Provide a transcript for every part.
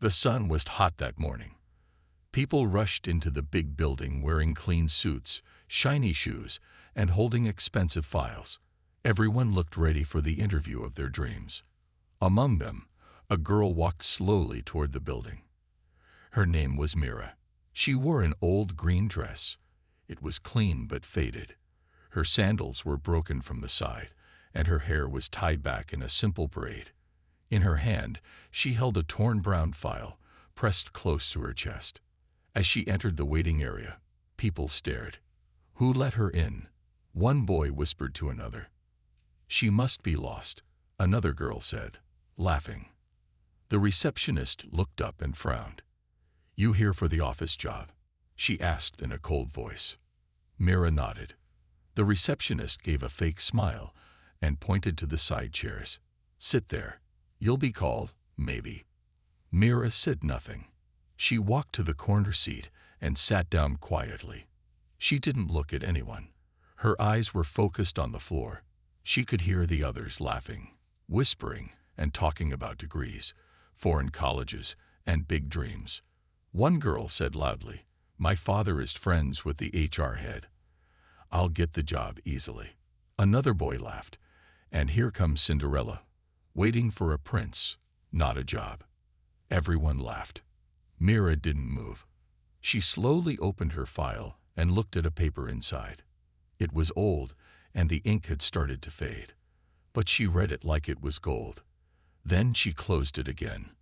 The sun was hot that morning. People rushed into the big building wearing clean suits, shiny shoes, and holding expensive files. Everyone looked ready for the interview of their dreams. Among them, a girl walked slowly toward the building. Her name was Mira. She wore an old green dress. It was clean but faded. Her sandals were broken from the side, and her hair was tied back in a simple braid. In her hand, she held a torn brown file, pressed close to her chest. As she entered the waiting area, people stared. Who let her in? One boy whispered to another. She must be lost, another girl said, laughing. The receptionist looked up and frowned. You here for the office job? She asked in a cold voice. Mira nodded. The receptionist gave a fake smile and pointed to the side chairs. Sit there. You'll be called, maybe. Mira said nothing. She walked to the corner seat and sat down quietly. She didn't look at anyone. Her eyes were focused on the floor. She could hear the others laughing, whispering, and talking about degrees, foreign colleges, and big dreams. One girl said loudly, "My father is friends with the HR head. I'll get the job easily." Another boy laughed, "And here comes Cinderella, waiting for a prince, not a job." Everyone laughed. Mira didn't move. She slowly opened her file and looked at a paper inside. It was old, and the ink had started to fade, but she read it like it was gold. Then she closed it again.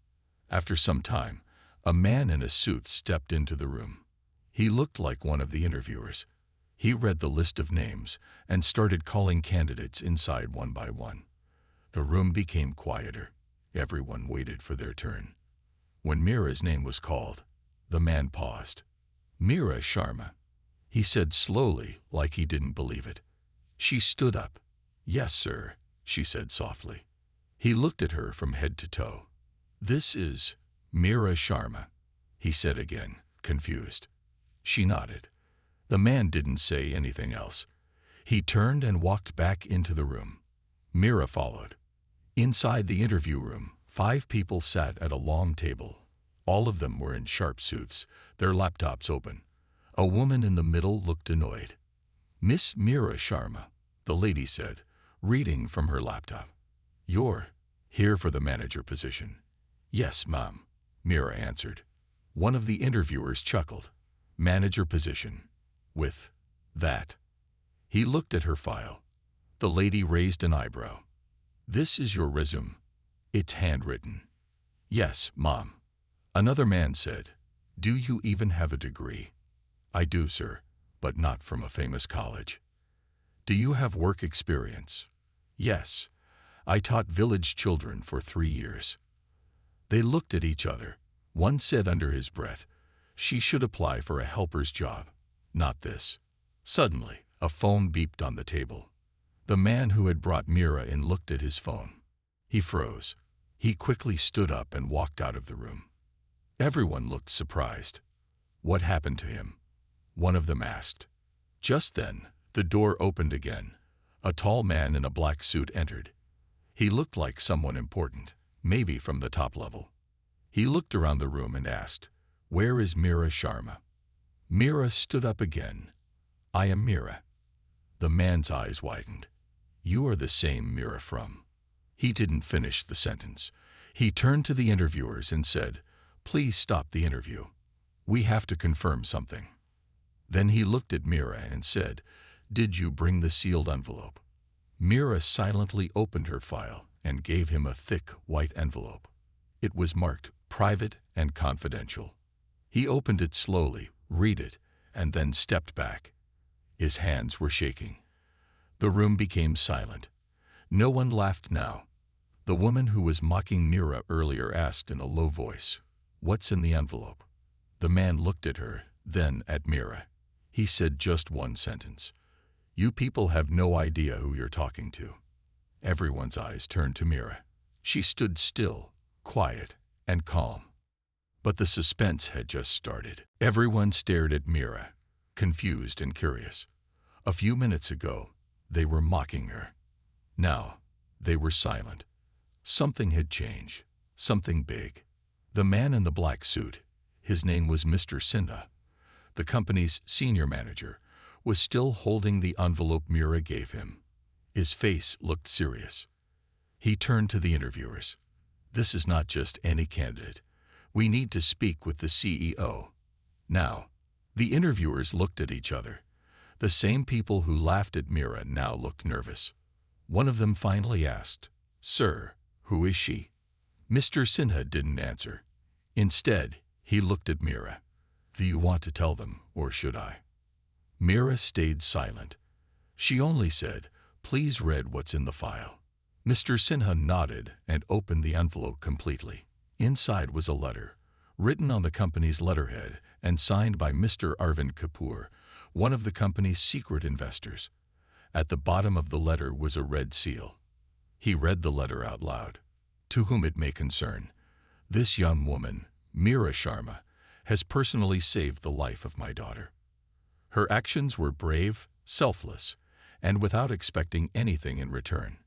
After some time, a man in a suit stepped into the room. He looked like one of the interviewers. He read the list of names and started calling candidates inside one by one. The room became quieter. Everyone waited for their turn. When Mira's name was called, the man paused. "Mira Sharma," he said slowly, like he didn't believe it. She stood up. "Yes, sir," she said softly. He looked at her from head to toe. "This is Mira Sharma," he said again, confused. She nodded. The man didn't say anything else. He turned and walked back into the room. Mira followed. Inside the interview room, 5 people sat at a long table. All of them were in sharp suits, their laptops open. A woman in the middle looked annoyed. "Miss Mira Sharma," the lady said, reading from her laptop. "You're here for the manager position." "Yes, ma'am," Mira answered. One of the interviewers chuckled. "Manager position. With that." He looked at her file. The lady raised an eyebrow. "This is your resume. It's handwritten." "Yes, ma'am." Another man said, "Do you even have a degree?" "I do, sir, but not from a famous college." "Do you have work experience?" "Yes. I taught village children for 3 years." They looked at each other. One said under his breath, "She should apply for a helper's job, not this." Suddenly, a phone beeped on the table. The man who had brought Mira in looked at his phone. He froze. He quickly stood up and walked out of the room. Everyone looked surprised. "What happened to him?" one of them asked. Just then, the door opened again. A tall man in a black suit entered. He looked like someone important, maybe from the top level. He looked around the room and asked, "Where is Mira Sharma?" Mira stood up again. "I am Mira." The man's eyes widened. "You are the same Mira from..." He didn't finish the sentence. He turned to the interviewers and said, "Please stop the interview. We have to confirm something." Then he looked at Mira and said, "Did you bring the sealed envelope?" Mira silently opened her file and gave him a thick white envelope. It was marked "Private and Confidential." He opened it slowly, read it, and then stepped back. His hands were shaking. The room became silent. No one laughed now. The woman who was mocking Mira earlier asked in a low voice, "What's in the envelope?" The man looked at her, then at Mira. He said just one sentence, "You people have no idea who you're talking to." Everyone's eyes turned to Mira. She stood still, quiet, and calm. But the suspense had just started. Everyone stared at Mira, confused and curious. A few minutes ago, they were mocking her. Now, they were silent. Something had changed, something big. The man in the black suit, his name was Mr. Sinha, the company's senior manager, was still holding the envelope Mira gave him. His face looked serious. He turned to the interviewers. "This is not just any candidate. We need to speak with the CEO. Now." The interviewers looked at each other. The same people who laughed at Mira now looked nervous. One of them finally asked, "Sir, who is she?" Mr. Sinha didn't answer. Instead, he looked at Mira. "Do you want to tell them, or should I?" Mira stayed silent. She only said, "Please read what's in the file." Mr. Sinha nodded and opened the envelope completely. Inside was a letter, written on the company's letterhead and signed by Mr. Arvind Kapoor, one of the company's secret investors. At the bottom of the letter was a red seal. He read the letter out loud. "To whom it may concern, this young woman, Mira Sharma, has personally saved the life of my daughter. Her actions were brave, selfless, and without expecting anything in return.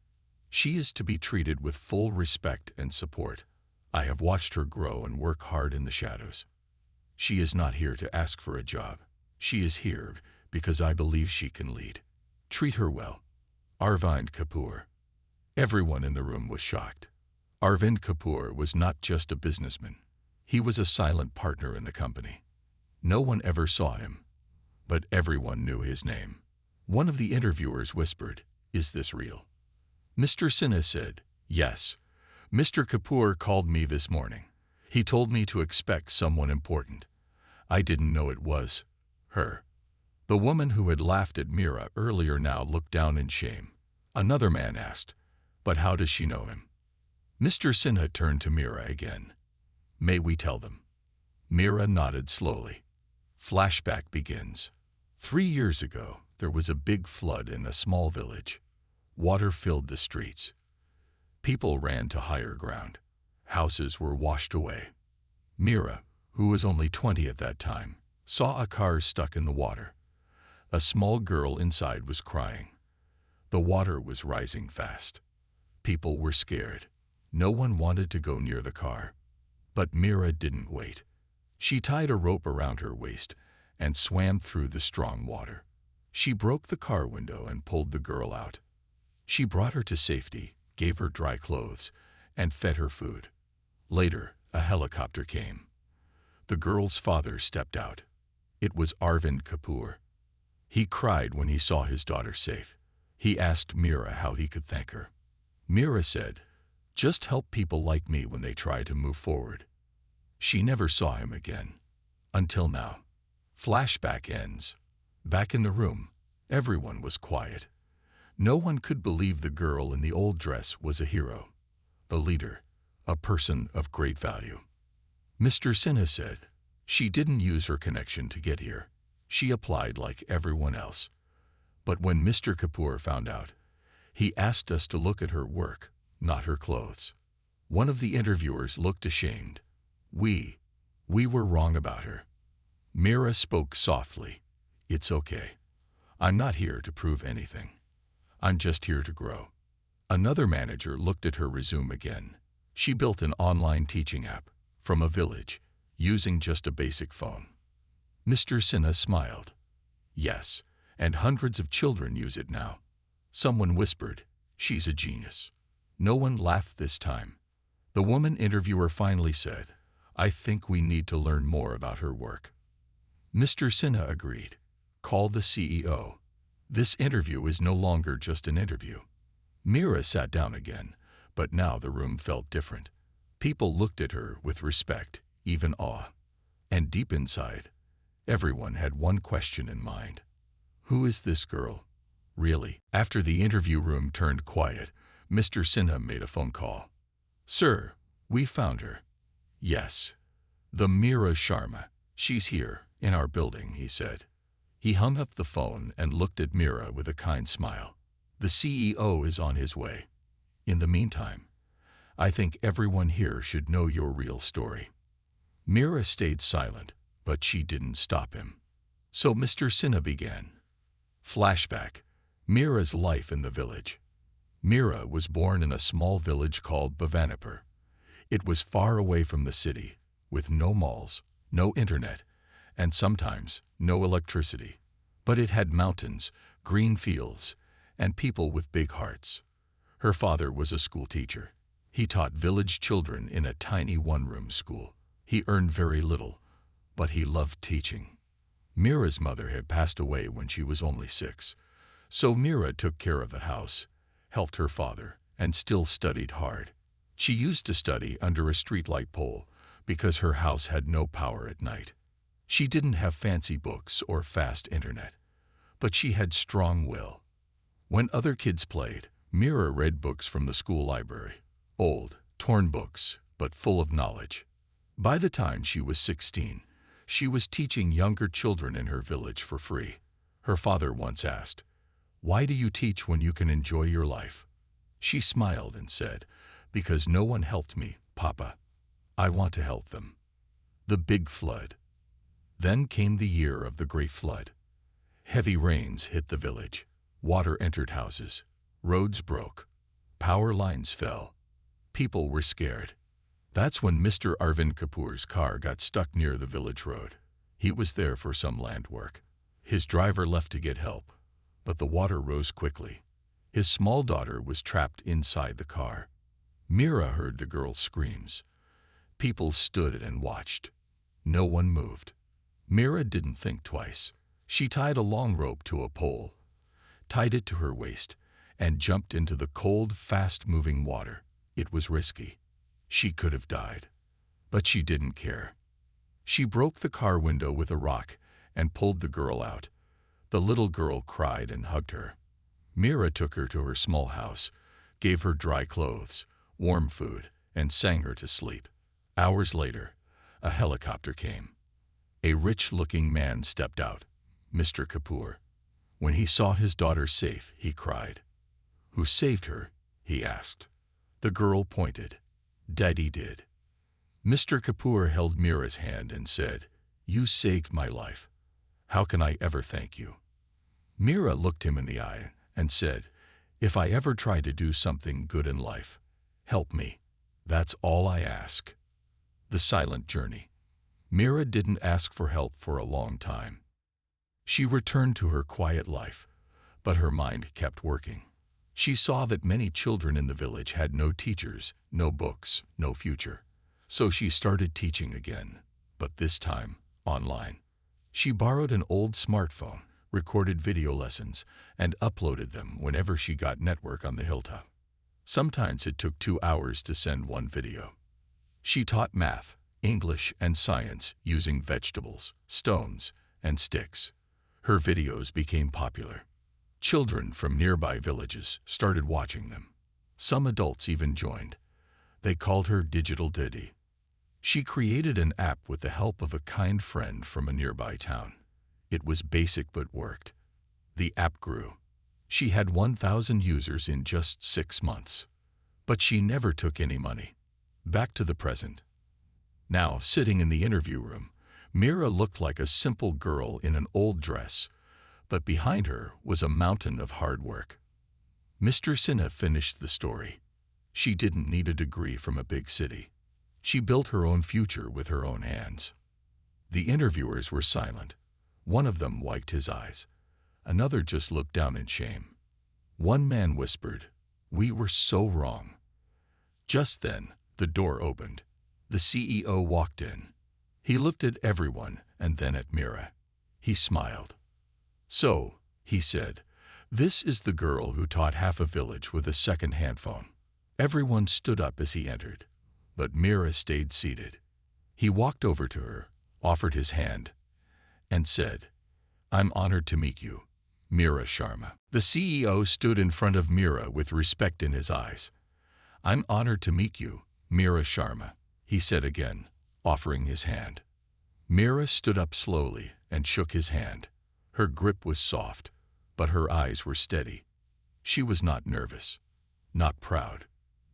She is to be treated with full respect and support. I have watched her grow and work hard in the shadows. She is not here to ask for a job. She is here because I believe she can lead. Treat her well. Arvind Kapoor." Everyone in the room was shocked. Arvind Kapoor was not just a businessman. He was a silent partner in the company. No one ever saw him, but everyone knew his name. One of the interviewers whispered, "Is this real?" Mr. Sinha said, "Yes. Mr. Kapoor called me this morning. He told me to expect someone important. I didn't know it was her." The woman who had laughed at Mira earlier now looked down in shame. Another man asked, "But how does she know him?" Mr. Sinha turned to Mira again. "May we tell them?" Mira nodded slowly. Flashback begins. 3 years ago, there was a big flood in a small village. Water filled the streets. People ran to higher ground. Houses were washed away. Mira, who was only 20 at that time, saw a car stuck in the water. A small girl inside was crying. The water was rising fast. People were scared. No one wanted to go near the car. But Mira didn't wait. She tied a rope around her waist and swam through the strong water. She broke the car window and pulled the girl out. She brought her to safety, gave her dry clothes, and fed her food. Later, a helicopter came. The girl's father stepped out. It was Arvind Kapoor. He cried when he saw his daughter safe. He asked Mira how he could thank her. Mira said, "Just help people like me when they try to move forward." She never saw him again. Until now. Flashback ends. Back in the room, everyone was quiet. No one could believe the girl in the old dress was a hero, a leader, a person of great value. Mr. Sinha said, "She didn't use her connection to get here. She applied like everyone else." But when Mr. Kapoor found out, he asked us to look at her work, not her clothes. One of the interviewers looked ashamed. We were wrong about her." Mira spoke softly. "It's okay. I'm not here to prove anything. I'm just here to grow." Another manager looked at her resume again. She built an online teaching app from a village using just a basic phone. Mr. Sinha smiled. "Yes, and hundreds of children use it now." Someone whispered, "She's a genius." No one laughed this time. The woman interviewer finally said, "I think we need to learn more about her work." Mr. Sinha agreed. "Call the CEO. This interview is no longer just an interview." Mira sat down again, but now the room felt different. People looked at her with respect, even awe. And deep inside, everyone had one question in mind. Who is this girl, really? After the interview room turned quiet, Mr. Sinha made a phone call. "Sir, we found her." "Yes. The Mira Sharma. She's here, in our building," he said. He hung up the phone and looked at Mira with a kind smile. "The CEO is on his way. In the meantime, I think everyone here should know your real story." Mira stayed silent, but she didn't stop him. So Mr. Sinha began. Flashback. Mira's life in the village. Mira was born in a small village called Bhavanipur. It was far away from the city, with no malls, no internet, and sometimes no electricity. But it had mountains, green fields, and people with big hearts. Her father was a school teacher. He taught village children in a tiny one-room school. He earned very little, but he loved teaching. Mira's mother had passed away when she was only 6, so Mira took care of the house, helped her father, and still studied hard. She used to study under a streetlight pole because her house had no power at night. She didn't have fancy books or fast internet, but she had strong will. When other kids played, Mira read books from the school library. Old, torn books, but full of knowledge. By the time she was 16, she was teaching younger children in her village for free. Her father once asked, "Why do you teach when you can enjoy your life?" She smiled and said, "Because no one helped me, Papa. I want to help them." The big flood. Then came the year of the Great Flood. Heavy rains hit the village. Water entered houses. Roads broke. Power lines fell. People were scared. That's when Mr. Arvind Kapoor's car got stuck near the village road. He was there for some land work. His driver left to get help, but the water rose quickly. His small daughter was trapped inside the car. Mira heard the girl's screams. People stood and watched. No one moved. Mira didn't think twice. She tied a long rope to a pole, tied it to her waist, and jumped into the cold, fast-moving water. It was risky. She could have died, but she didn't care. She broke the car window with a rock and pulled the girl out. The little girl cried and hugged her. Mira took her to her small house, gave her dry clothes, warm food, and sang her to sleep. Hours later, a helicopter came. A rich-looking man stepped out, Mr. Kapoor. When he saw his daughter safe, he cried. "Who saved her?" he asked. The girl pointed. "Daddy did." Mr. Kapoor held Mira's hand and said, "You saved my life. How can I ever thank you?" Mira looked him in the eye and said, "If I ever try to do something good in life, help me. That's all I ask." The silent journey. Mira didn't ask for help for a long time. She returned to her quiet life, but her mind kept working. She saw that many children in the village had no teachers, no books, no future. So she started teaching again, but this time online. She borrowed an old smartphone, recorded video lessons, and uploaded them whenever she got network on the hilltop. Sometimes it took 2 hours to send one video. She taught math, English, and science using vegetables, stones, and sticks. Her videos became popular. Children from nearby villages started watching them. Some adults even joined. They called her Digital Didi. She created an app with the help of a kind friend from a nearby town. It was basic but worked. The app grew. She had 1,000 users in just 6 months. But she never took any money. Back to the present. Now, sitting in the interview room, Mira looked like a simple girl in an old dress, but behind her was a mountain of hard work. Mr. Sinha finished the story. She didn't need a degree from a big city. She built her own future with her own hands. The interviewers were silent. One of them wiped his eyes. Another just looked down in shame. One man whispered, "We were so wrong." Just then, the door opened. The CEO walked in. He looked at everyone and then at Mira. He smiled. "So," he said, "this is the girl who taught half a village with a second-hand phone." Everyone stood up as he entered, but Mira stayed seated. He walked over to her, offered his hand, and said, "I'm honored to meet you, Mira Sharma." The CEO stood in front of Mira with respect in his eyes. "I'm honored to meet you, Mira Sharma," he said again, offering his hand. Mira stood up slowly and shook his hand. Her grip was soft, but her eyes were steady. She was not nervous, not proud,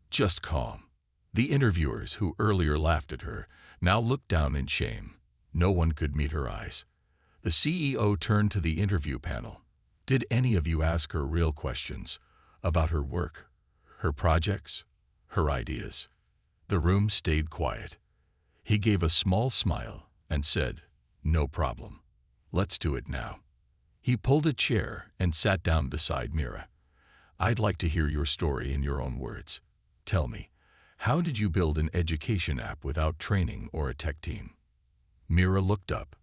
just calm. The interviewers who earlier laughed at her now looked down in shame. No one could meet her eyes. The CEO turned to the interview panel. "Did any of you ask her real questions about her work, her projects, her ideas?" The room stayed quiet. He gave a small smile and said, "No problem. Let's do it now." He pulled a chair and sat down beside Mira. "I'd like to hear your story in your own words. Tell me, how did you build an education app without training or a tech team?" Mira looked up.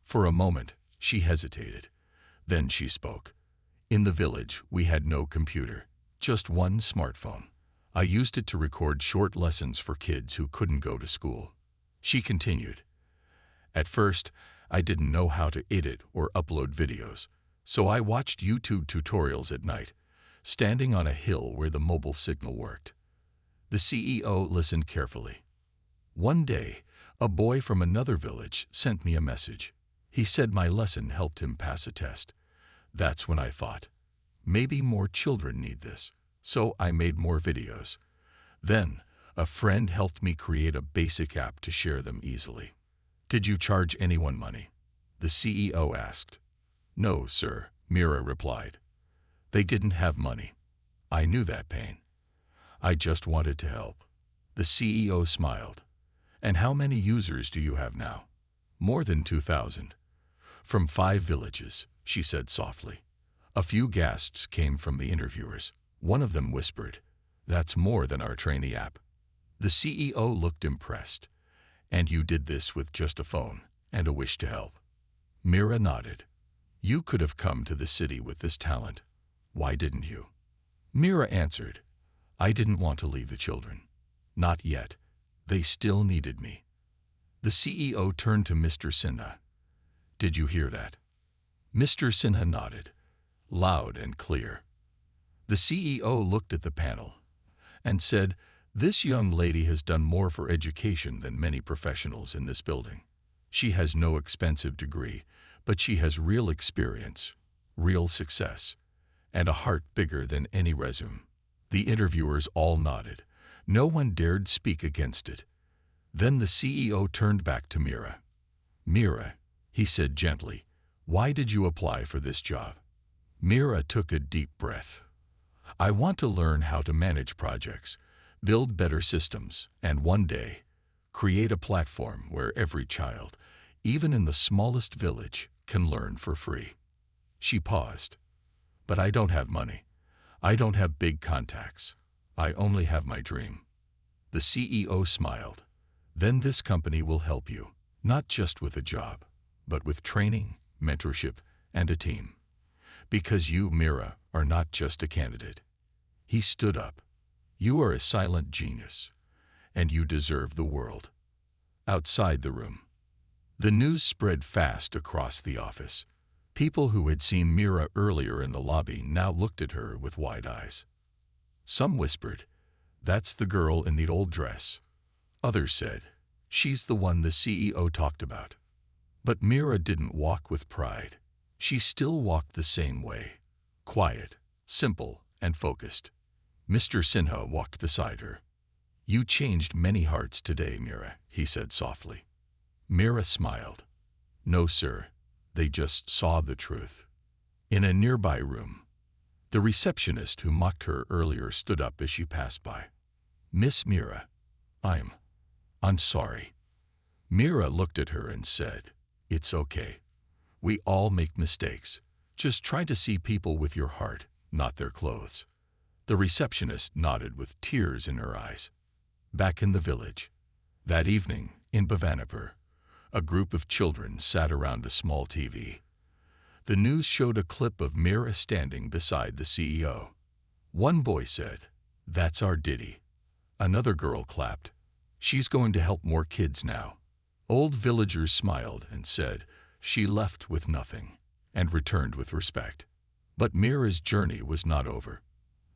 For a moment, she hesitated. Then she spoke. "In the village, we had no computer, just one smartphone. I used it to record short lessons for kids who couldn't go to school." She continued, "At first, I didn't know how to edit or upload videos, so I watched YouTube tutorials at night, standing on a hill where the mobile signal worked." The CEO listened carefully. "One day, a boy from another village sent me a message. He said my lesson helped him pass a test. That's when I thought, maybe more children need this, so I made more videos. Then, a friend helped me create a basic app to share them easily." "Did you charge anyone money?" the CEO asked. "No, sir," Mira replied. "They didn't have money. I knew that pain. I just wanted to help." The CEO smiled. "And how many users do you have now?" "More than 2,000. From 5 villages," she said softly. A few gasps came from the interviewers. One of them whispered, "That's more than our trainee app." The CEO looked impressed. "And you did this with just a phone and a wish to help?" Mira nodded. "You could have come to the city with this talent. Why didn't you?" Mira answered, "I didn't want to leave the children. Not yet. They still needed me." The CEO turned to Mr. Sinha. "Did you hear that?" Mr. Sinha nodded, loud and clear. The CEO looked at the panel and said, "This young lady has done more for education than many professionals in this building. She has no expensive degree, but she has real experience, real success, and a heart bigger than any resume." The interviewers all nodded. No one dared speak against it. Then the CEO turned back to Mira. "Mira," he said gently, "why did you apply for this job?" Mira took a deep breath. "I want to learn how to manage projects, build better systems, and one day, create a platform where every child, even in the smallest village, can learn for free." She paused. "But I don't have money. I don't have big contacts. I only have my dream." The CEO smiled. "Then this company will help you, not just with a job, but with training, mentorship, and a team. Because you, Mira, are not just a candidate." He stood up. "You are a silent genius, and you deserve the world." Outside the room, the news spread fast across the office. People who had seen Mira earlier in the lobby now looked at her with wide eyes. Some whispered, "That's the girl in the old dress." Others said, "She's the one the CEO talked about." But Mira didn't walk with pride. She still walked the same way, quiet, simple, and focused. Mr. Sinha walked beside her. "You changed many hearts today, Mira," he said softly. Mira smiled. "No, sir, they just saw the truth." In a nearby room, the receptionist who mocked her earlier stood up as she passed by. "Miss Mira, I'm sorry." Mira looked at her and said, "It's okay. We all make mistakes. Just try to see people with your heart, not their clothes." The receptionist nodded with tears in her eyes. Back in the village, that evening in Bhavanapur, a group of children sat around a small TV. The news showed a clip of Mira standing beside the CEO. One boy said, "That's our Didi." Another girl clapped. "She's going to help more kids now." Old villagers smiled and said, "She left with nothing and returned with respect." But Mira's journey was not over.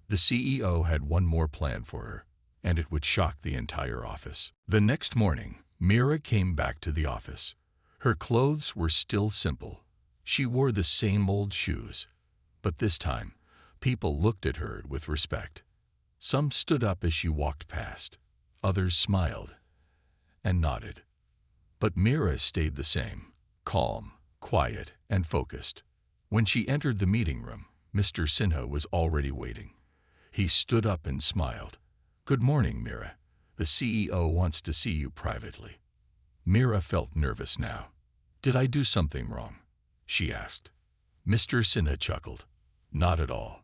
The CEO had one more plan for her, and it would shock the entire office. The next morning, Mira came back to the office. Her clothes were still simple. She wore the same old shoes, but this time, people looked at her with respect. Some stood up as she walked past. Others smiled and nodded. But Mira stayed the same, calm, quiet, and focused. When she entered the meeting room, Mr. Sinha was already waiting. He stood up and smiled. "Good morning, Mira. The CEO wants to see you privately." Mira felt nervous now. "Did I do something wrong?" she asked. Mr. Sinha chuckled. "Not at all.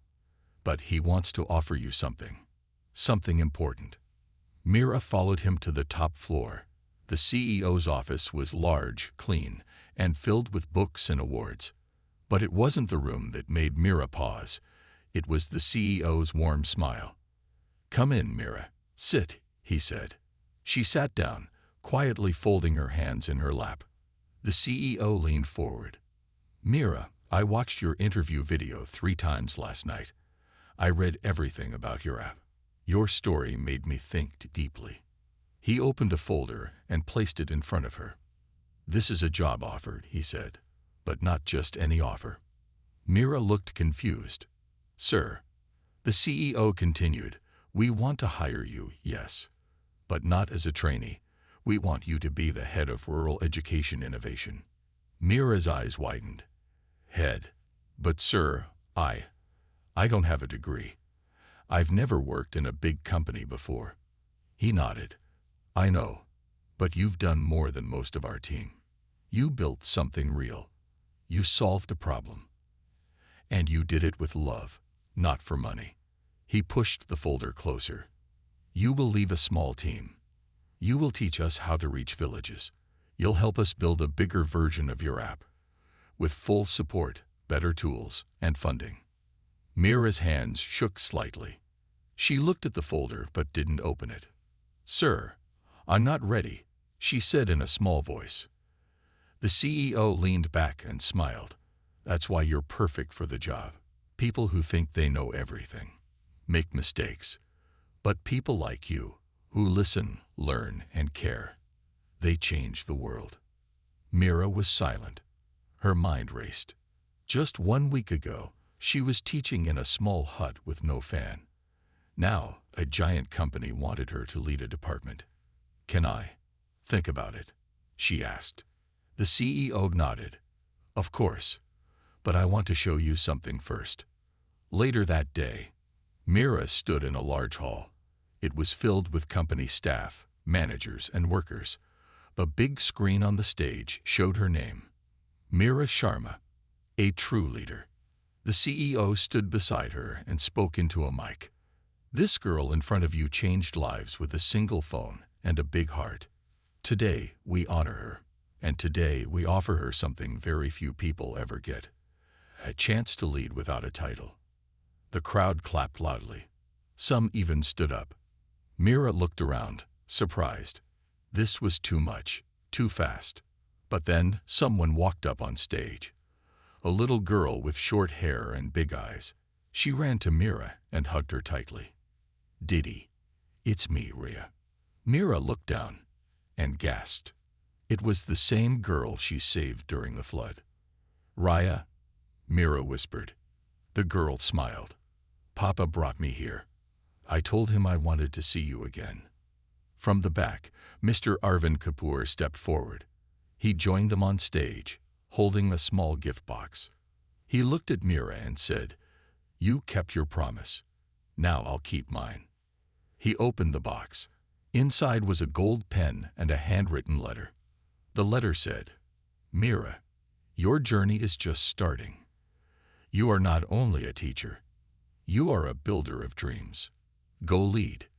But he wants to offer you something. Something important." Mira followed him to the top floor. The CEO's office was large, clean, and filled with books and awards. But it wasn't the room that made Mira pause. It was the CEO's warm smile. "Come in, Mira. Sit," he said. She sat down, quietly folding her hands in her lap. The CEO leaned forward. "Mira, I watched your interview video 3 times last night. I read everything about your app. Your story made me think deeply." He opened a folder and placed it in front of her. "This is a job offer," he said, "but not just any offer." Mira looked confused. "Sir," the CEO continued, "we want to hire you, yes, but not as a trainee. We want you to be the head of rural education innovation." Mira's eyes widened. "Head? But sir, I don't have a degree. I've never worked in a big company before." He nodded. "I know, but you've done more than most of our team. You built something real. You solved a problem. And you did it with love, not for money." He pushed the folder closer. "You will leave a small team. You will teach us how to reach villages. You'll help us build a bigger version of your app, with full support, better tools, and funding." Mira's hands shook slightly. She looked at the folder but didn't open it. "Sir, I'm not ready," she said in a small voice. The CEO leaned back and smiled. "That's why you're perfect for the job. People who think they know everything make mistakes. But people like you, who listen, learn, and care, they change the world." Mira was silent. Her mind raced. Just 1 week ago, she was teaching in a small hut with no fan. Now, a giant company wanted her to lead a department. "Can I think about it?" she asked. The CEO nodded. "Of course, but I want to show you something first." Later that day, Mira stood in a large hall. It was filled with company staff, managers, and workers. A big screen on the stage showed her name, Mira Sharma, a true leader. The CEO stood beside her and spoke into a mic. "This girl in front of you changed lives with a single phone and a big heart. Today, we honor her, and today we offer her something very few people ever get, a chance to lead without a title." The crowd clapped loudly. Some even stood up. Mira looked around, surprised. This was too much, too fast. But then someone walked up on stage. A little girl with short hair and big eyes. She ran to Mira and hugged her tightly. "Didi, it's me, Rhea." Mira looked down and gasped. It was the same girl she saved during the flood. "Raya," Mira whispered. The girl smiled. "Papa brought me here. I told him I wanted to see you again." From the back, Mr. Arvind Kapoor stepped forward. He joined them on stage, holding a small gift box. He looked at Mira and said, "You kept your promise. Now I'll keep mine." He opened the box. Inside was a gold pen and a handwritten letter. The letter said, "Mira, your journey is just starting. You are not only a teacher, you are a builder of dreams. Go lead.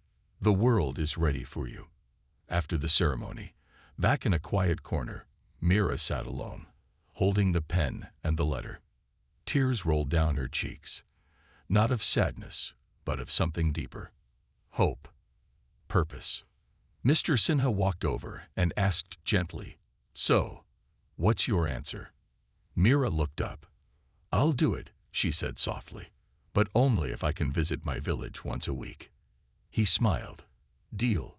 The world is ready for you." After the ceremony, back in a quiet corner, Mira sat alone, holding the pen and the letter. Tears rolled down her cheeks, not of sadness, but of something deeper. Hope. Purpose. Mr. Sinha walked over and asked gently, "So, what's your answer?" Mira looked up. "I'll do it," she said softly, "but only if I can visit my village once a week." He smiled. "Deal."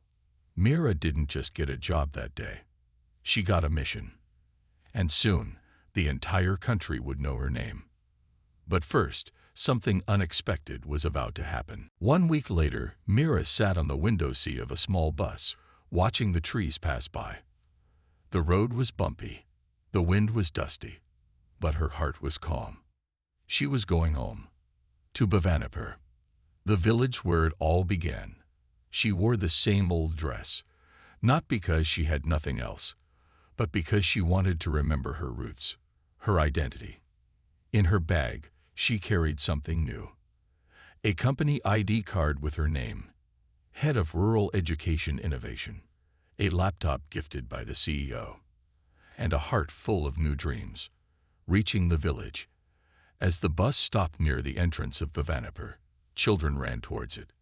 Mira didn't just get a job that day. She got a mission. And soon, the entire country would know her name. But first, something unexpected was about to happen. 1 week later, Mira sat on the window seat of a small bus, watching the trees pass by. The road was bumpy. The wind was dusty. But her heart was calm. She was going home. To Bhavanipur, the village where it all began. She wore the same old dress, not because she had nothing else, but because she wanted to remember her roots, her identity. In her bag, she carried something new. A company ID card with her name, Head of Rural Education Innovation, a laptop gifted by the CEO, and a heart full of new dreams. Reaching the village, as the bus stopped near the entrance of Bhavanapur, children ran towards it.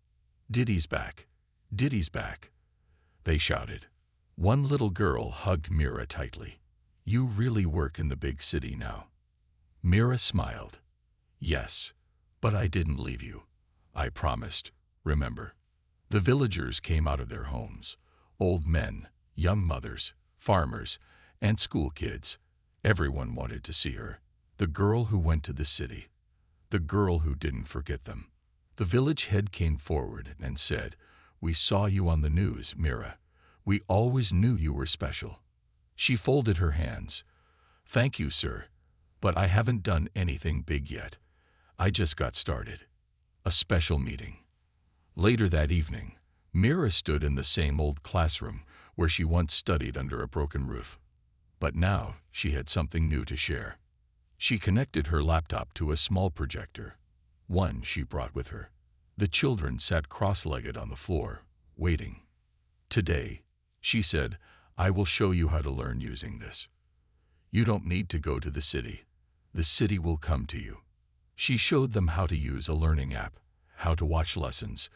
"Diddy's back! Diddy's back!" they shouted. One little girl hugged Mira tightly. "You really work in the big city now." Mira smiled. "Yes, but I didn't leave you. I promised, remember." The villagers came out of their homes. Old men, young mothers, farmers, and school kids. Everyone wanted to see her. The girl who went to the city. The girl who didn't forget them. The village head came forward and said, "We saw you on the news, Mira. We always knew you were special." She folded her hands. "Thank you, sir, but I haven't done anything big yet. I just got started." A special meeting. Later that evening, Mira stood in the same old classroom where she once studied under a broken roof. But now she had something new to share. She connected her laptop to a small projector, one she brought with her. The children sat cross-legged on the floor, waiting. "Today," she said, "I will show you how to learn using this. You don't need to go to the city. The city will come to you." She showed them how to use a learning app, how to watch lessons,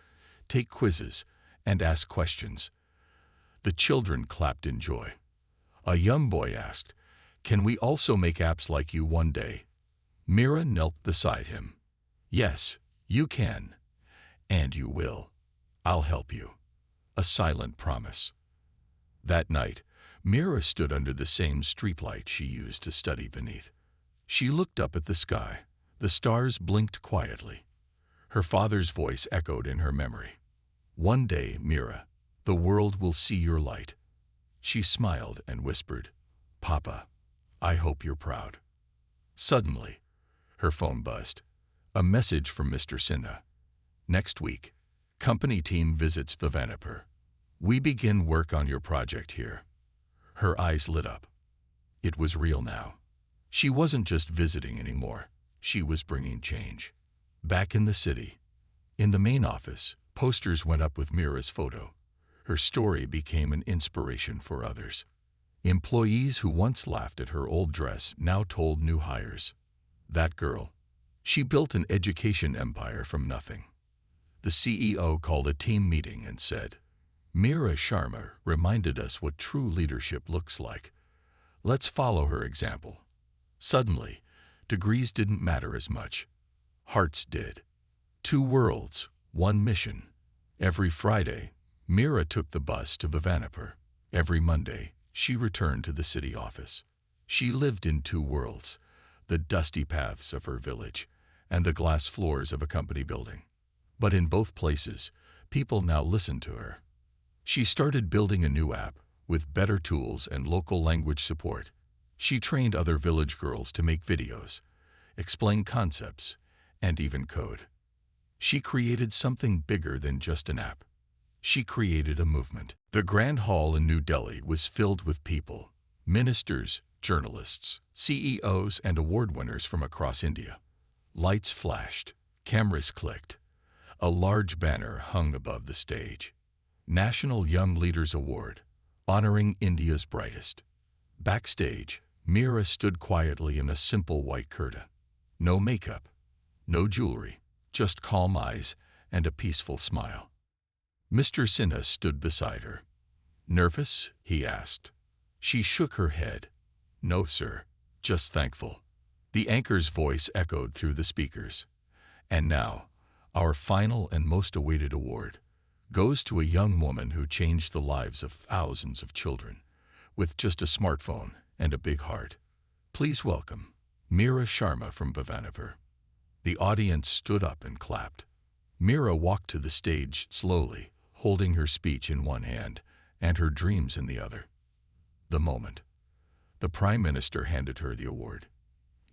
take quizzes, and ask questions. The children clapped in joy. A young boy asked, "Can we also make apps like you one day?" Mira knelt beside him. "Yes, you can. And you will. I'll help you." A silent promise. That night, Mira stood under the same streetlight she used to study beneath. She looked up at the sky. The stars blinked quietly. Her father's voice echoed in her memory. "One day, Mira, the world will see your light." She smiled and whispered, "Papa, I hope you're proud." Suddenly, her phone buzzed. A message from Mr. Sinha. "Next week, company team visits Bhavanapur. We begin work on your project here." Her eyes lit up. It was real now. She wasn't just visiting anymore. She was bringing change. Back in the city, in the main office, posters went up with Mira's photo. Her story became an inspiration for others. Employees who once laughed at her old dress now told new hires. That girl, she built an education empire from nothing. The CEO called a team meeting and said, "Mira Sharma reminded us what true leadership looks like. Let's follow her example." Suddenly, degrees didn't matter as much. Hearts did. 2 worlds, 1 mission. Every Friday, Mira took the bus to Bhavanapur. Every Monday, she returned to the city office. She lived in 2 worlds, the dusty paths of her village and the glass floors of a company building. But in both places, people now listened to her. She started building a new app with better tools and local language support. She trained other village girls to make videos, explain concepts, and even code. She created something bigger than just an app. She created a movement. The Grand Hall in New Delhi was filled with people, ministers, journalists, CEOs, and award winners from across India. Lights flashed, cameras clicked. A large banner hung above the stage. National Young Leaders Award, honoring India's brightest. Backstage, Mira stood quietly in a simple white kurta. No makeup, no jewelry, just calm eyes and a peaceful smile. Mr. Sinha stood beside her. "Nervous?" he asked. She shook her head. "No, sir, just thankful." The anchor's voice echoed through the speakers. "And now, our final and most awaited award goes to a young woman who changed the lives of thousands of children with just a smartphone and a big heart. Please welcome Mira Sharma from Bhavanapur." The audience stood up and clapped. Mira walked to the stage slowly, holding her speech in one hand and her dreams in the other. The moment. The Prime Minister handed her the award.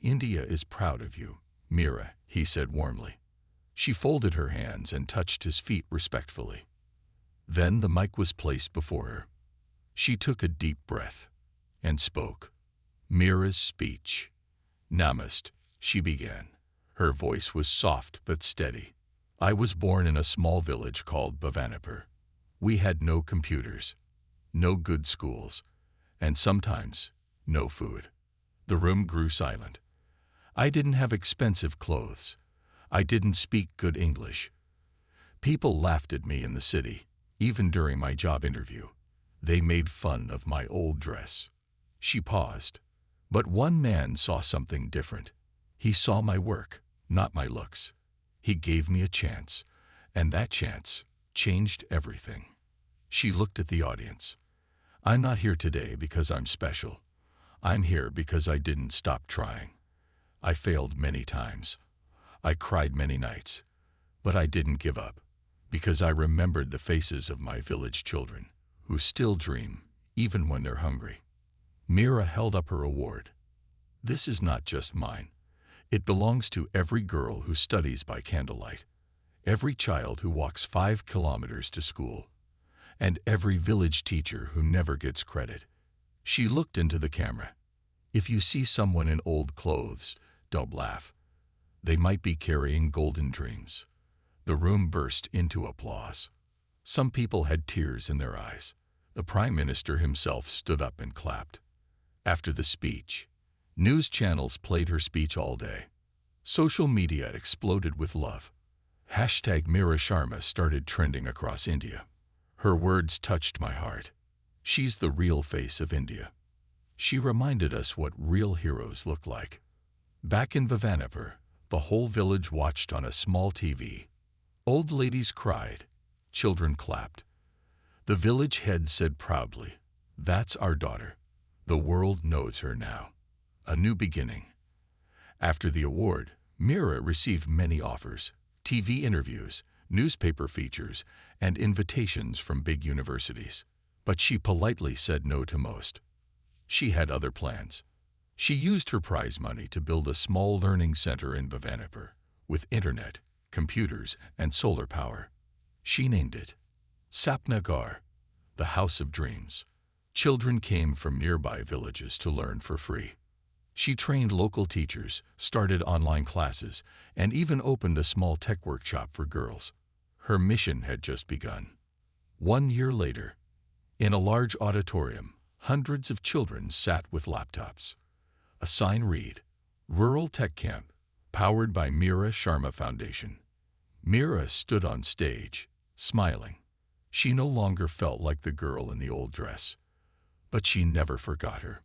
"India is proud of you, Mira," he said warmly. She folded her hands and touched his feet respectfully. Then the mic was placed before her. She took a deep breath and spoke. Mira's speech. Namaste, she began. Her voice was soft but steady. I was born in a small village called Bhavanipur. We had no computers, no good schools, and sometimes no food. The room grew silent. I didn't have expensive clothes. I didn't speak good English. People laughed at me in the city, even during my job interview. They made fun of my old dress. She paused. But one man saw something different. He saw my work, not my looks. He gave me a chance, and that chance changed everything. She looked at the audience. I'm not here today because I'm special. I'm here because I didn't stop trying. I failed many times. I cried many nights. But I didn't give up, because I remembered the faces of my village children, who still dream, even when they're hungry. Mira held up her award. This is not just mine. It belongs to every girl who studies by candlelight, every child who walks 5 kilometers to school, and every village teacher who never gets credit. She looked into the camera. If you see someone in old clothes, don't laugh. They might be carrying golden dreams. The room burst into applause. Some people had tears in their eyes. The Prime Minister himself stood up and clapped. After the speech, news channels played her speech all day. Social media exploded with love. #Mira Sharma started trending across India. Her words touched my heart. She's the real face of India. She reminded us what real heroes look like. Back in Bhavanipur, the whole village watched on a small TV. Old ladies cried. Children clapped. The village head said proudly, "That's our daughter. The world knows her now." A new beginning. After the award, Mira received many offers, TV interviews, newspaper features, and invitations from big universities. But she politely said no to most. She had other plans. She used her prize money to build a small learning center in Bhavanipur, with internet, computers, and solar power. She named it Sapnagar, the House of Dreams. Children came from nearby villages to learn for free. She trained local teachers, started online classes, and even opened a small tech workshop for girls. Her mission had just begun. 1 year later, in a large auditorium, hundreds of children sat with laptops. A sign read, "Rural Tech Camp, powered by Mira Sharma Foundation." Mira stood on stage, smiling. She no longer felt like the girl in the old dress. But she never forgot her.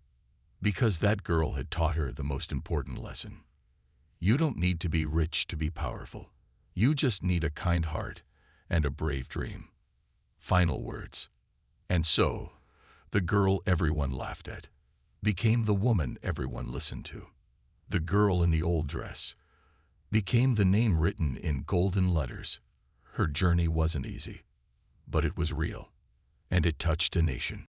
Because that girl had taught her the most important lesson. You don't need to be rich to be powerful. You just need a kind heart and a brave dream. Final words. And so, the girl everyone laughed at became the woman everyone listened to. The girl in the old dress became the name written in golden letters. Her journey wasn't easy, but it was real, and it touched a nation.